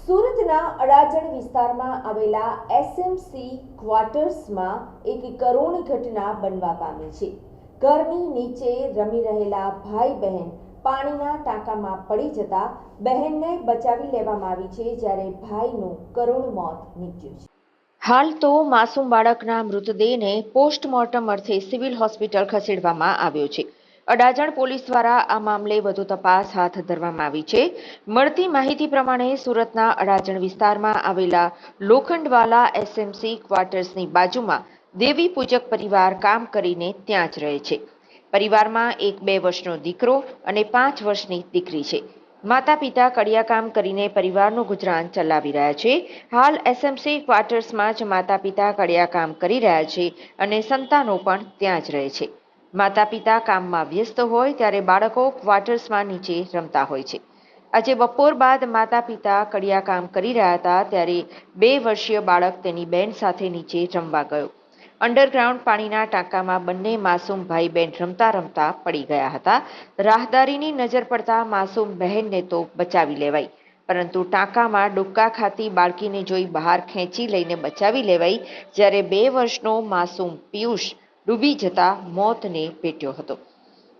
સુરતના અડાજણ વિસ્તારમાં આવેલા એસએમસી ક્વાર્ટર્સમાં એક કરુણ ઘટના બનવા પામી છે। ઘરની નીચે રમી રહેલા ભાઈ બહેન પાણીના ટાંકામાં પડી જતા બહેનને બચાવી લેવામાં આવી છે, જ્યારે ભાઈનું કરુણ મોત નીપજ્યું છે। હાલ તો માસૂમ બાળકના મૃતદેહને પોસ્ટમોર્ટમ અર્થે સિવિલ હોસ્પિટલ ખસેડવામાં આવ્યો છે। અડાજણ પોલીસ દ્વારા આ મામલે વધુ તપાસ હાથ ધરવામાં આવી છે। મળતી માહિતી પ્રમાણે સુરતના અડાજણ વિસ્તારમાં આવેલા લોખંડવાલા એસએમસી ક્વાર્ટર્સની બાજુમાં દેવી પૂજક પરિવાર કામ કરીને ત્યાં જ રહે છે। પરિવારમાં એક 2 વર્ષનો દીકરો અને 5 વર્ષની દીકરી છે। માતા પિતા કડિયાકામ કરીને પરિવારનું ગુજરાન ચલાવી રહ્યા છે। હાલ એસએમસી ક્વાર્ટર્સમાં જ માતા પિતા કડિયાકામ કરી રહ્યા છે અને સંતાનો પણ ત્યાં જ રહે છે। માતા પિતા કામમાં વ્યસ્ત હોય ત્યારે બાળકો ક્વાર્ટર્સમાં નીચે રમતા હોય છે। આજે બપોર બાદ માતા પિતા કડિયાકામ કરી રહ્યા હતા ત્યારે 2 વર્ષીય બાળક તેની બહેન સાથે નીચે રમવા ગયો। અંડરગ્રાઉન્ડ પાણીના ટાંકામાં બંને માસૂમ ભાઈ બહેન રમતા રમતા પડી ગયા હતા। રાહદારીની નજર પડતા માસૂમ બહેનને તો બચાવી લેવાઈ, પરંતુ ટાંકામાં ડૂબકા ખાતી બાળકીને જોઈ બહાર ખેંચી લઈને બચાવી લેવાઈ, જ્યારે 2 વર્ષનો માસૂમ પિયુષ ડૂબી જતા મોતને ભેટ્યો હતો।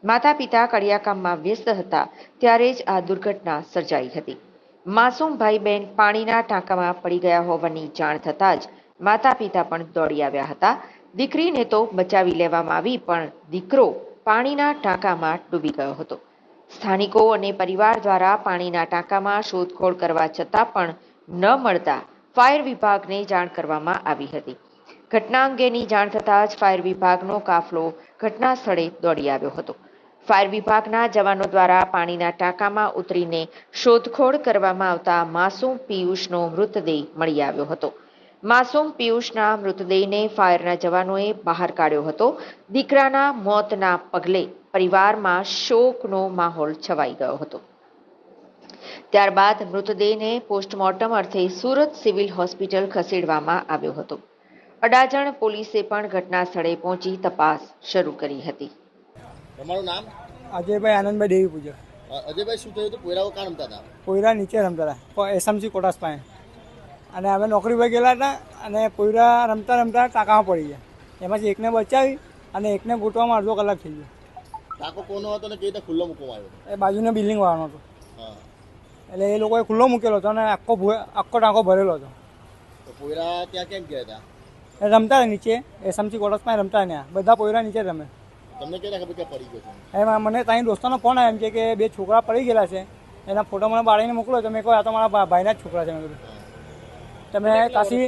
માતા પિતા કડિયાકામમાં વ્યસ્ત હતા ત્યારે જ આ દુર્ઘટના સર્જાઈ હતી। માસૂમ ભાઈ બહેન પાણીના ટાંકામાં પડી ગયા હોવાની જાણ થતાં જ માતા પિતા પણ દોડી આવ્યા હતા। દીકરીને તો બચાવી લેવામાં આવી, પણ દીકરો પાણીના ટાંકામાં ડૂબી ગયો હતો। સ્થાનિકો અને પરિવાર દ્વારા પાણીના ટાંકામાં શોધખોળ કરવા છતાં પણ ન મળતા ફાયર વિભાગને જાણ કરવામાં આવી હતી। ઘટના અંગેની જાણ થતાં જ ફાયર વિભાગનો કાફલો ઘટના સ્થળે દોડી આવ્યો હતો। ફાયર વિભાગના જવાનો દ્વારા પાણીના ટાંકામાં ઉતરીને શોધખોળ કરવામાં આવતા માસૂમ પિયુષનો મૃતદેહ મળી આવ્યો હતો। માસૂમ પિયુષના મૃતદેહને ફાયરના જવાનોએ બહાર કાઢ્યો હતો। દીકરાના મોતના પગલે પરિવારમાં શોકનો માહોલ છવાઈ ગયો હતો। ત્યારબાદ મૃતદેહને પોસ્ટમોર્ટમ અર્થે સુરત સિવિલ હોસ્પિટલ ખસેડવામાં આવ્યો હતો। અડાજણ પોલીસે પણ ઘટના સ્થળે પહોંચી તપાસ શરૂ કરી હતી। તમારું નામ? અજયભાઈ આનંદભાઈ દેવી પૂજક। અજયભાઈ, શું થયું હતું? પોયરાઓ કાં રમતા હતા? પોયરા નીચે રમતા હતા એસએમસી કોટાસ પાસે, અને અમે નોકરી પર ગયેલા હતા અને પોયરા રમતા રમતા ટાંકામાં પડી ગયા। એમાંથી એકને બચાવી અને એકને ગોતવામાં અડધો કલાક થઈ ગયો। ટાંકો કોનો હતો ને કેવી રીતે ખુલ્લો મૂકવામાં આવ્યો? એ બાજુના બિલ્ડિંગ વાળાનો હતો, હા, એટલે એ લોકોએ ખુલ્લો મૂકેલો હતો અને આખો ટાંકો ભરેલો હતો। તો પોયરા ત્યાં કેમ ગયા હતા? એ રમતા હતા નીચે એસએમસી કોટાસ પાસે રમતા ત્યાં બધા પોયરા નીચે રમે। તમને કેવી ખબર કે પડી ગયો છે? એમાં મને ત્યાં દોસ્તોનો ફોન આવ્યો એમ કે 2 છોકરા પડી ગયેલા છે, એના ફોટો મને બાળીને મોકલો। તો મેં કહ્યું આ તો મારા ભાઈના જ છોકરા છે। મેં કીધું તમે કાશી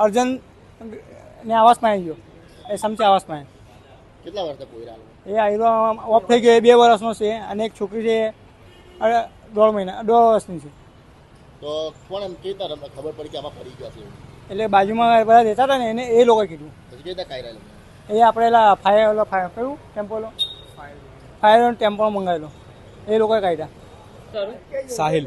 અર્જનને આવાસમાં આવી ગયો, એ સમચી આવાસમાં। કેટલા વર્ષે પોયરા? એ આયરો ઓફ થઈ ગયો, 2 વર્ષનો છે અને એક છોકરી છે 1.5 વર્ષની છે। તો કોણ એમ કેવી રીતે ખબર પડી કે આમાં પડી ગયા છે? એટલે બાજુમાં બધા રહેતા હતા ને એને એ લોકોએ કીધું। પછી કેવી રીતે કાઢ્યા? એ આપણે ફાયર કયું ટેમ્પો ફાયર ટેમ્પો મંગાવેલો, એ લોકોએ કાઢ્યા। સાહિલ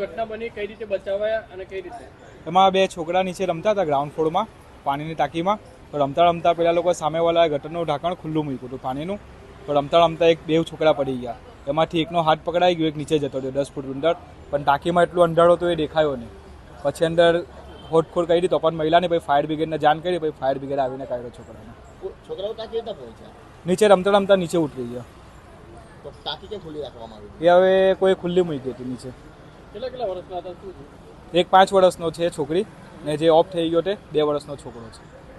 ઘટના બની, કઈ રીતે બચાવ્યા અને કઈ રીતે? એમાં 2 છોકરા નીચે રમતા હતા ગ્રાઉન્ડ ફ્લોરમાં પાણીની ટાંકીમાં। તો રમતા રમતા પેલા લોકો સામેવાળા ગટરનું ઢાંકણ ખુલ્લું મૂક્યું હતું પાણીનું। તો રમતા રમતા 2 છોકરા પડી ગયા। એમાંથી એકનો હાથ પકડાઈ ગયો, એક નીચે જતો રહ્યો 10 ફૂટ અંદર, પણ ટાંકીમાં એટલું અંધારો તો એ દેખાયો નહીં। પછી અંદર હોડખોડ કરી તો પણ મહિલાને પછી ફાયર બ્રિગેડને જાણ કરી, પછી ફાયર બ્રિગેડ આવીને કાઢ્યો છોકરાને। છોકરાઓ ત્યાં કેવી રીતે પહોંચ્યા? નીચે રમતા રમતા નીચે ઉતરી ગયા। તો ટાંકી કેમ ખુલ્લી રાખવામાં આવી? એ હવે કોઈ ખુલ્લી મૂકી હતી નીચે। કેટલા વર્ષના હતા? શું? એક 5 વર્ષનો છે છોકરી, ને જે ઓફ થઈ ગયો તે 2 વર્ષનો છોકરો છે।